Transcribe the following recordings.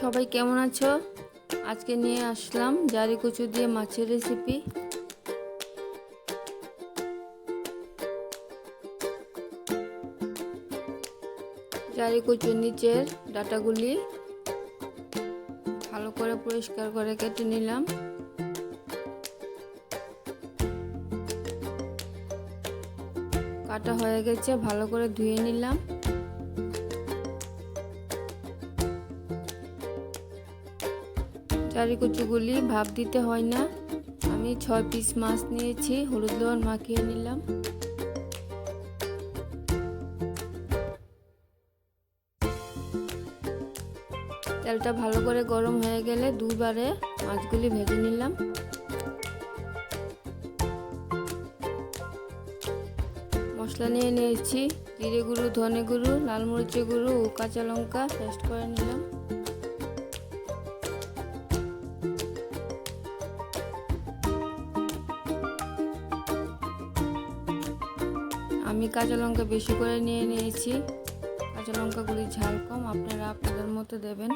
সবাই কেমন আছো? আজকে নিয়ে আসলাম জারি কচু দিয়ে মাছের রেসিপি। জারি কচুর নিচের ডাঁটাগুলি ভালো করে পরিষ্কার করে কেটে নিলাম। কাটা হয়ে গেছে, ভালো করে ধুয়ে নিলাম। জারি কচুগুলি ভাপ দিতে হয় না। আমি 6 পিস মাছ নিয়েছি, হলুদ লবণ মাখিয়ে নিলাম। তেলটা ভালো করে গরম হয়ে গেলে দুবারে মাছগুলি ভেজে নিলাম। মশলা নিয়ে নিয়েছি জিরে গুঁড়ো, ধনে গুঁড়ো, লাল মরিচের গুঁড়ো ও কাঁচা লঙ্কা পেস্ট করে নিলাম। আমি কাঁচা লঙ্কা বেশি করে নিয়ে নিয়েছি। কাঁচা লঙ্কাগুলি ঝাল কম, আপনারা আপনাদের মতো দেবেন।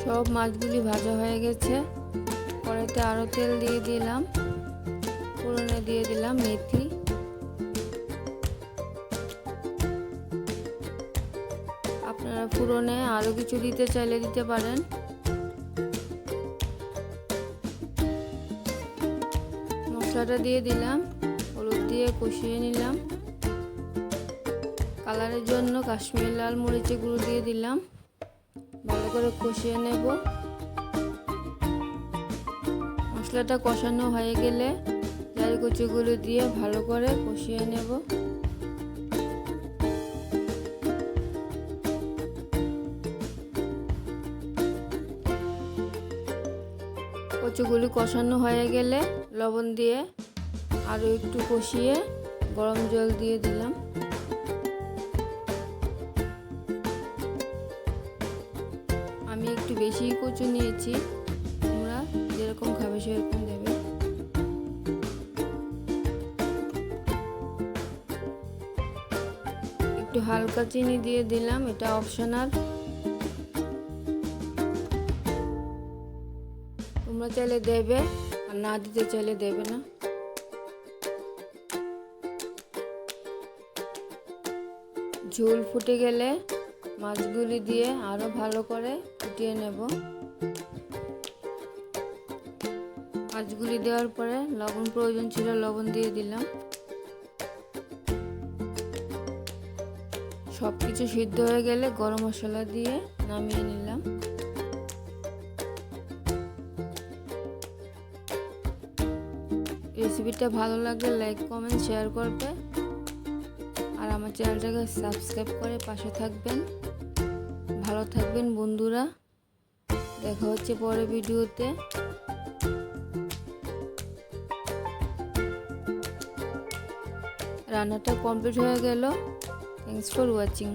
সব মাছগুলি ভাজা হয়ে গেছে। কড়াইতে আরও তেল দিয়ে দিলাম। ফোড়নে দিয়ে দিলাম মেথি, আপনারা ফোড়নে আরও কিছু দিতে চাইলে দিতে পারেন। মশলাটা দিয়ে দিলাম, হলুদ দিয়ে কষিয়ে নিলাম। কালারের জন্য কাশ্মীরি লাল মরিচের গুঁড়ো দিয়ে দিলাম। ভালো করে কষিয়ে নেব। মশলাটা কষানো হয়ে গেলে জারি কচুগুলো দিয়ে ভালো করে কষিয়ে নেব। কচুগুলি কষানো হয়ে গেলে লবণ দিয়ে আরও একটু কষিয়ে গরম জল দিয়ে দিলাম। আমি একটু বেশি কচু নিয়েছি, তোমরা যেরকম খাবে সেরকম দেবে। একটু হালকা চিনি দিয়ে দিলাম, এটা অপশনাল। তোমরা চাইলে দেবে, আর না দিতে চাইলে দেবে না। ঝোল ফুটে গেলে মাছগুলি দিয়ে আরো ভালো করে ফুটিয়ে নেব। মাছগুলি দেওয়ার পরে লবণ প্রয়োজন ছিল, লবণ দিয়ে দিলাম। সব কিছু সিদ্ধ হয়ে গেলে গরম মশলা দিয়ে নামিয়ে নিলাম। রেসিপিটা ভালো লাগলে লাইক, কমেন্ট, শেয়ার করবে। আর আমার চ্যানেলটাকে সাবস্ক্রাইব করে পাশে থাকবেন। ভালো থাকবেন বন্ধুরা, দেখা হচ্ছে পরের ভিডিওতে। রান্নাটা কমপ্লিট হয়ে গেল। Thanks for watching.